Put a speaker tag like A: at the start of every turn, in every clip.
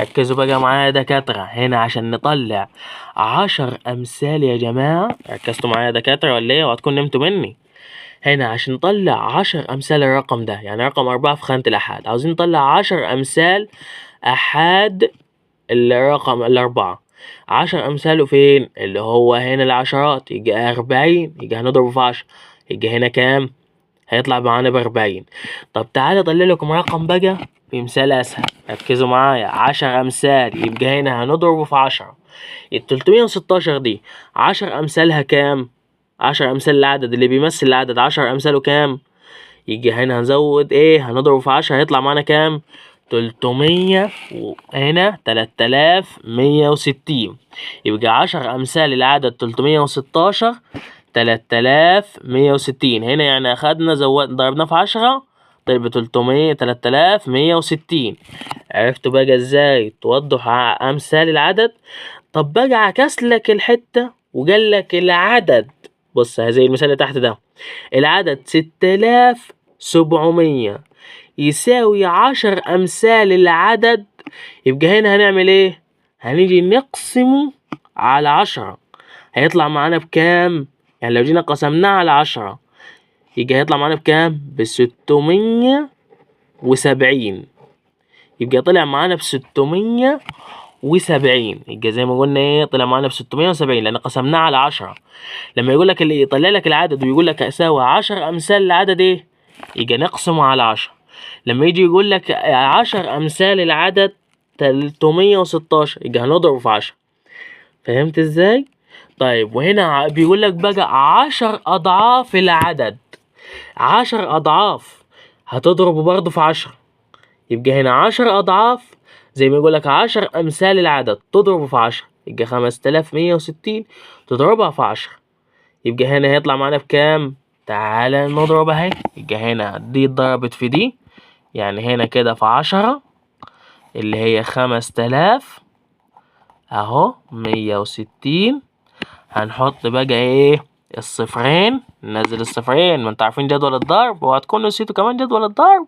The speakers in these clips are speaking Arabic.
A: ركزوا بقى معايا يا دكاترة هنا عشان نطلع 10 أمثال يا جماعة. ركزتوا معايا يا دكاترة ولا ايه؟ وهتكون نمتوا مني. هنا عشان نطلع 10 أمثال الرقم ده، يعني رقم 4 في خانة الآحاد، عاوزين نطلع 10 أمثال آحاد الرقم الأربعة. 10 أمثاله فين؟ اللي هو هنا العشرات، يجي 40، يجي هنضربه في 10، يجي هنا كام؟ هيطلع معانا ب40. طب تعالى أطلع لكم رقم بقى بمثال أسهل. ركزوا معايا، 10 أمثال يبقى هنا هنضربه في 10. ال316 دي 10 أمثالها كام؟ 10 أمثال العدد اللي بيمثل العدد، 10 أمثاله كام؟ يجي هنا هنزود ايه؟ هنضربه في 10، هيطلع معانا كام؟ 300 وهنا 3160. يبقى 10 أمثال العدد 316 3160. هنا يعني أخدنا ضربناه في 10 طيب 300 3160. عرفتوا بقى ازاي توضح أمثال العدد؟ طب بقى عكس لك الحتة وقال لك العدد. بص زي المثال اللي تحت ده، العدد 6700 يساوي 10 أمثال العدد. يبقى هنا هنعمل ايه؟ هنيجي نقسمه على 10، هيطلع معانا بكام؟ يعني لو جينا قسمناه على 10 يبقى هيطلع معانا بكام؟ ب670. يبقى طلع معانا ب670. يبقى زي ما قلنا ايه؟ طلع معانا ب670 لأن قسمناه على 10. لما يقول لك اللي يطلع لك العدد ويقول لك يساوي 10 أمثال العدد ايه؟ يبقى نقسمه على 10. لما يجي يقول لك 10 أمثال العدد 316 يبقى هنضربه في 10. فهمت ازاي؟ طيب وهنا بيقول لك بقى 10 أضعاف العدد، 10 أضعاف هتضربه برضه في 10. يبقى هنا 10 أضعاف زي ما يقول لك 10 أمثال العدد تضربه في 10، يبقى 5160 تضربها في 10. يبقى هنا هيطلع معانا بكام؟ تعالى نضرب اهي. يبقى هنا دي اتضربت في دي، يعني هنا كده في 10 اللي هي 5000 اهو 160. هنحط بقى ايه؟ الصفرين، ننزل الصفرين، ما انتوا عارفين جدول الضرب وهتكونوا نسيتوا كمان جدول الضرب.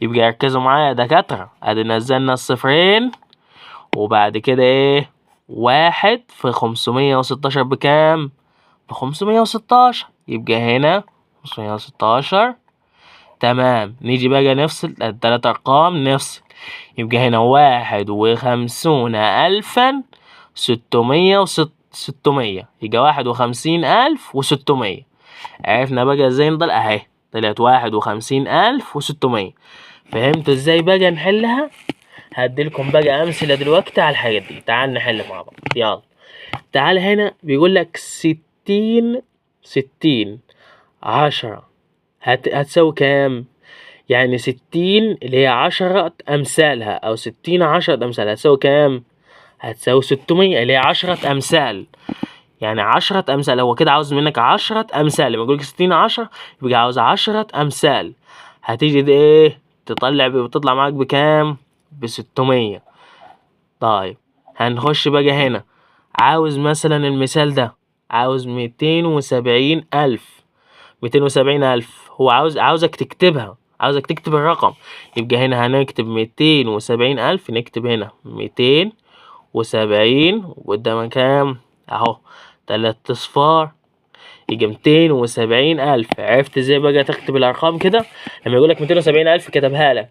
A: يبقى ركزوا معايا يا دكاترة، ادي نزلنا الصفرين وبعد كده ايه؟ 1 في 516 بكام؟ ب516. يبقى هنا 516. تمام، نيجي بقى نفصل التلات أرقام نفصل. يبقى هنا 51,600 يبقى 51,600. عرفنا بقى ازاي نضل اهي، طلعت 51,600. فهمتوا ازاي بقى نحلها؟ هديلكم بقى أمثلة دلوقتي على الحاجات دي. تعال نحل مع بعض، يلا. تعال هنا بيقول لك 60 10 هتساوي كام؟ يعني 60 اللي هي 10 أمثالها أو 60 10 أمثالها هتساوي كام؟ هتساوي 600 اللي هي 10 أمثال. يعني 10 أمثال، هو كده عاوز منك 10 أمثال. لما يقولك 60 10 يبقى عاوز 10 أمثال. هتيجي دي إيه؟ بتطلع معاك بكام؟ ب600. طيب هنخش بقى هنا، عاوز مثلا المثال ده عاوز 270,000. 270,000 هو عاوزك تكتبها، عاوزك تكتب الرقم. يبقى هنا هنكتب 270,000، نكتب هنا 270 وقدامها كام؟ اهو 3 اصفار، يبقى 270,000. عرفت ازاي بقى تكتب الارقام كده؟ لما يقولك 270,000 كتبها لك،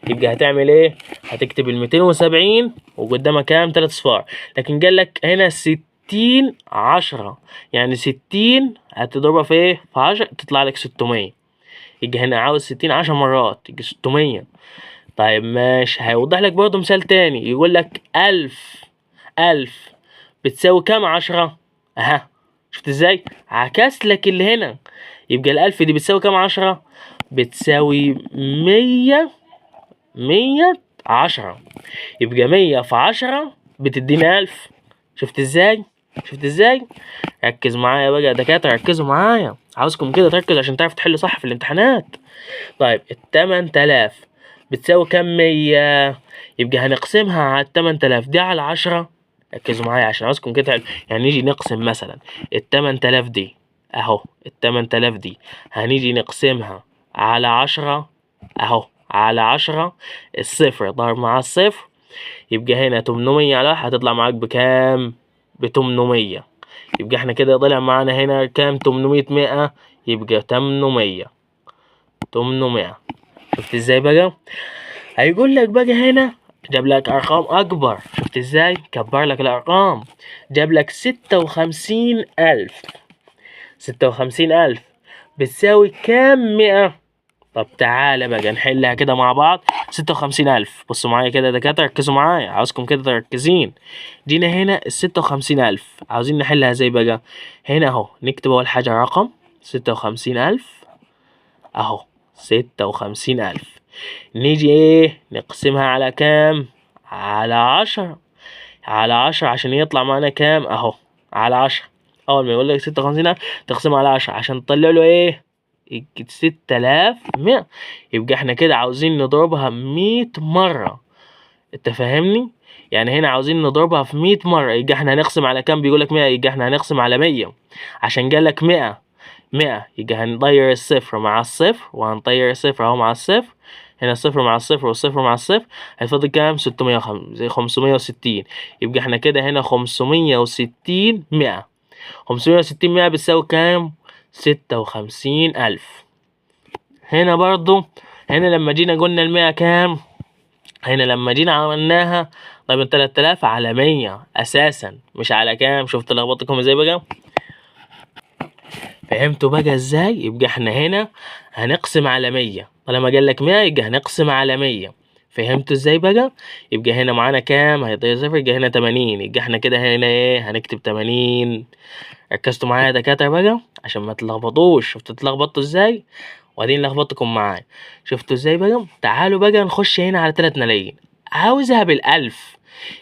A: يبقى هتعمل ايه؟ هتكتب 270 وقدامها كام؟ 3 اصفار. لكن قالك هنا 60 10، يعني 60 هتضربها في ايه؟ في 10 تطلع لك 600. يبقى هنا عاوز 60 10 مرات يبقى 600. طيب ماشي، هيوضح لك برضه مثال تاني. يقول لك 1000 بتساوي كام 10؟ اها، شفت ازاي؟ عكس لك اللي هنا. يبقى ال1000 دي بتساوي كام 10؟ بتساوي 110. يبقى 100 في 10 بتدينا 1000. شفت ازاي؟ شفت ازاي؟ ركز معايا بقى يا دكاترة، ركزوا معايا، عاوزكم كده تركز عشان تعرف تحل صح في الامتحانات. طيب 8000 بتساوي كام 100؟ يبقى هنقسمها على 8000 دي على 10. ركزوا معايا عشان عاوزكم كده يعني نيجي نقسم مثلا 8000 دي اهو، 8000 دي هنيجي نقسمها على 10 اهو، على 10. الصفر ضرب مع الصفر يبقى هنا 800 على 1 هتطلع معاك بكام؟ ب800. يبقى احنا كده طلع معانا هنا كام؟ 800 100 يبقى 800. شفت ازاي بقى؟ هيقول لك بقى هنا جاب لك ارقام اكبر. شفت ازاي؟ كبر لك الارقام. جاب لك 56,000. 56,000 بتساوي كام 100؟ طب تعالى بقى نحلها كده مع بعض. 56,000، بصوا معايا كده يا دكاترة، ركزوا معايا، عاوزكم كده تركزين. جينا هنا ال56,000 عاوزين نحلها ازاي بقى؟ هنا اهو نكتب اول حاجة رقم 56,000 اهو 56,000. نيجي ايه؟ نقسمها على كام؟ على 10. على 10 عشان يطلع معانا كام؟ اهو على 10. اول ما يقول لك 56,000 تقسمها على 10 عشان تطلع له ايه؟ 6,100. يبقى احنا كده عاوزين نضربها 100 مرة. انت فاهمني؟ يعني هنا عاوزين نضربها في 100 مرة. يبقى احنا هنقسم على كام؟ بيقول لك 100. يبقى احنا هنقسم على 100 عشان قال لك 100. يبقى هنطير الصفر مع الصفر وهنطير الصفر اهو مع الصفر. هنا الصفر مع الصفر والصفر مع الصفر هيفضل كام؟ 560. يبقى احنا كده هنا 560 100. 560 100 بتساوي كام؟ 56,000. هنا برضو هنا لما جينا قلنا المية كام؟ هنا لما جينا عملناها طيب 3000 على 100 اساسا مش على كام. شفت لخبطتكم ازاي بقى؟ فهمتوا بقى ازاي؟ يبقى احنا هنا هنقسم على 100. طالما قال لك 100 يبقى هنقسم على 100. فهمتوا ازاي بقى؟ يبقى هنا معانا كام؟ هيطير صفر. يبقى هنا 80. يبقى احنا كده هنا ايه؟ هنكتب 80. ركزتوا معايا يا دكاترة بقى عشان ما تتلخبطوش. شفتوا اتلخبطتوا ازاي؟ وبعدين لخبطتكم معايا. شفتوا ازاي بقى؟ تعالوا بقى نخش هنا على 3 ملايين. عاوزها بالألف.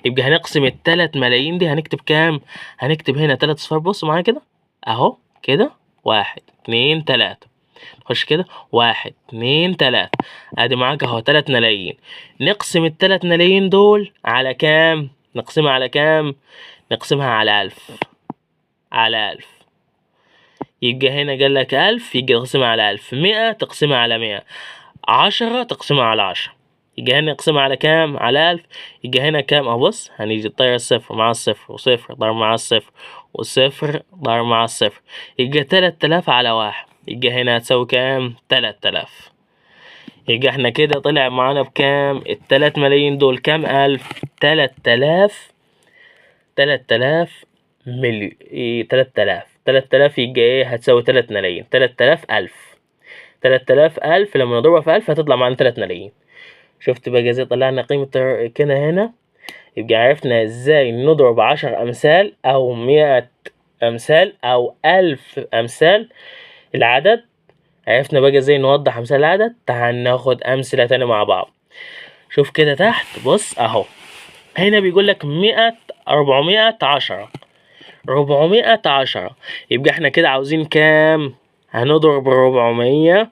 A: يبقى هنقسم ال3 ملايين دي هنكتب كام؟ هنكتب هنا 3 صفار. بصوا معايا كده اهو كده 1 2 3. نخش كده 1 2 3. ادي معاك اهو 3 ملايين. نقسم ال3 ملايين دول على كام؟ نقسمها على كام؟ نقسمها على 1000. على 1000. يبقى هنا قال لك 1000 يبقى تقسمها على 1000. 100 تقسمها على 100. 10 تقسمها على 10. يبقى هنا نقسمها على كام؟ على 1000. يبقى هنا كام؟ أبص هنيجي نطير الصفر مع الصفر وصفر ضرب مع الصفر وصفر ضرب مع الصفر. يبقى 3000 على 1. يبقى هنا هتساوي كام؟ 3000. يبقى احنا كده طلع معانا بكام؟ ال3 ملايين دول كام ألف؟ 3000. 3000 مليون. 3000 يبقى ايه؟ هتساوي 3 ملايين. 3000 ألف. 3000 ألف لما نضربها في 1000 هتطلع معانا 3 ملايين. شفت بقى ازاي طلعنا قيمة كده هنا؟ يبقى عرفنا ازاي نضرب 10 أمثال أو 100 أمثال أو 1000 أمثال العدد. عرفنا بقى ازاي نوضح أمثال العدد. تعال ناخد أمثلة تانية مع بعض. شوف كده تحت بص أهو. هنا بيقول لك 100 410. 410. يبقى احنا كده عاوزين كام؟ هنضرب 400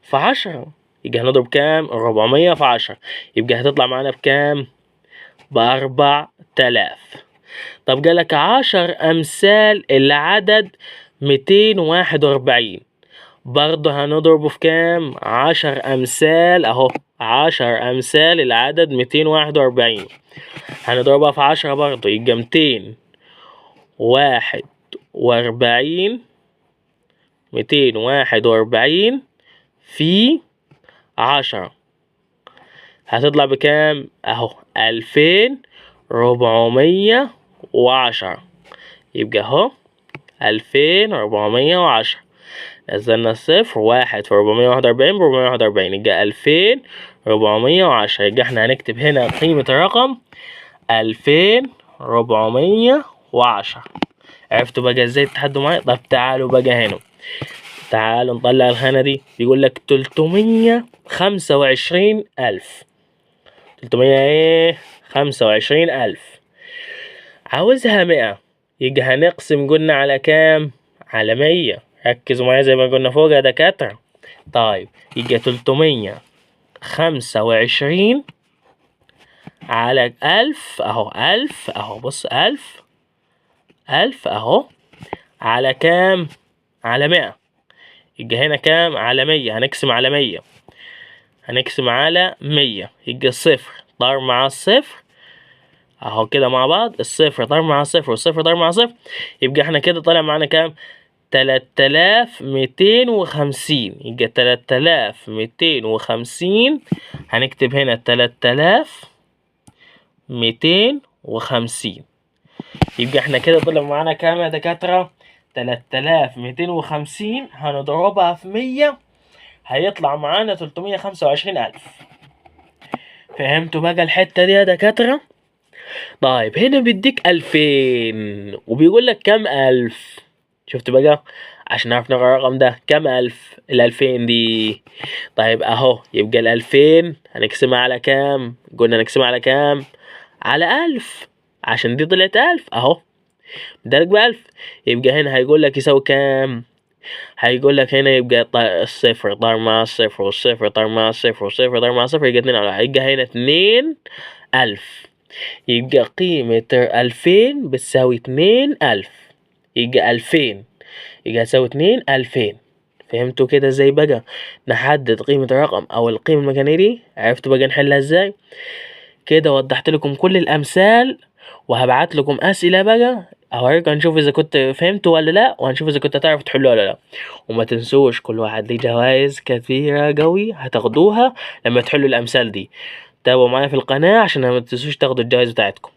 A: في 10. يبقى هنضرب كام؟ 400 في 10. يبقى هتطلع معانا بكام؟ ب4000. طب قالك 10 أمثال العدد 241. برضه هنضربه في كام؟ 10 أمثال أهو. 10 أمثال العدد 241 هنضربها في 10 برضه. يبقى 241 في 10 هتطلع بكام؟ اهو 2410. يبقى اهو 2410. نزلنا الصفر 1 في 441 ب441 يبقى 2410. يبقى احنا هنكتب هنا قيمة الرقم 2410. عرفتوا بقى ازاي تحدوا معايا؟ طب تعالوا بقى هنا. تعالوا نطلع الخانة دي. بيقول لك 325,000. 325,000 عاوزها 100. يبقى هنقسم قلنا على كام؟ على 100. ركزوا معايا زي ما قلنا فوق يا دكاترة. طيب يبقى 325 على 1000 اهو. 1000 اهو. بص 1000 اهو على كام؟ على 100. يبقى هنا كام؟ على 100. هنقسم على 100. هنقسم على 100. يبقى الصفر ضرب مع الصفر اهو كده مع بعض، الصفر ضرب مع صفر والصفر ضرب مع صفر، يبقى احنا كده طالع معانا كام؟ 3250. يبقى 3250، هنكتب هنا 3250. يبقى احنا كده طلع معانا كام يا دكاترة؟ 3250 هنضربها في 100 هيطلع معانا 325000. فهمتوا بقى الحتة دي يا دكاترة؟ طيب هنا بيديك 2000 وبيقول لك كام ألف. شفت بقى؟ عشان نعرف نقرا الرقم ده كام ألف ال2000 دي. طيب أهو، يبقى ال2000 هنقسمها على كام؟ قلنا نقسمها على كام؟ على 1000، عشان دي طلعت 1000 أهو، بدالك ب1000. يبقى هنا هيقول لك يساوي كام؟ هيقول لك هنا يبقى الصفر ضرب مع الصفر والصفر ضرب مع الصفر والصفر ضرب مع الصفر، يبقى 2 على 1. يبقى هنا 2000. يبقى قيمة 2000 بتساوي 2000. يبقى 2000 يبقى هتساوي 2000. فهمتوا كده ازاي بقى نحدد قيمة الرقم أو القيمة المكانية دي؟ عرفتوا بقى نحلها ازاي؟ كده وضحت لكم كل الأمثال، وهبعت لكم أسئلة بقى أوريكم، هنشوف إذا كنت فهمتوا ولا لأ، وهنشوف إذا كنت هتعرفوا تحلوا ولا لأ. وما تنسوش كل واحد ليه جوائز كثيرة قوي هتاخدوها لما تحلوا الأمثال دي. تابعوا معايا في القناة عشان ما تنسوش تاخدوا الجوائز بتاعتكم.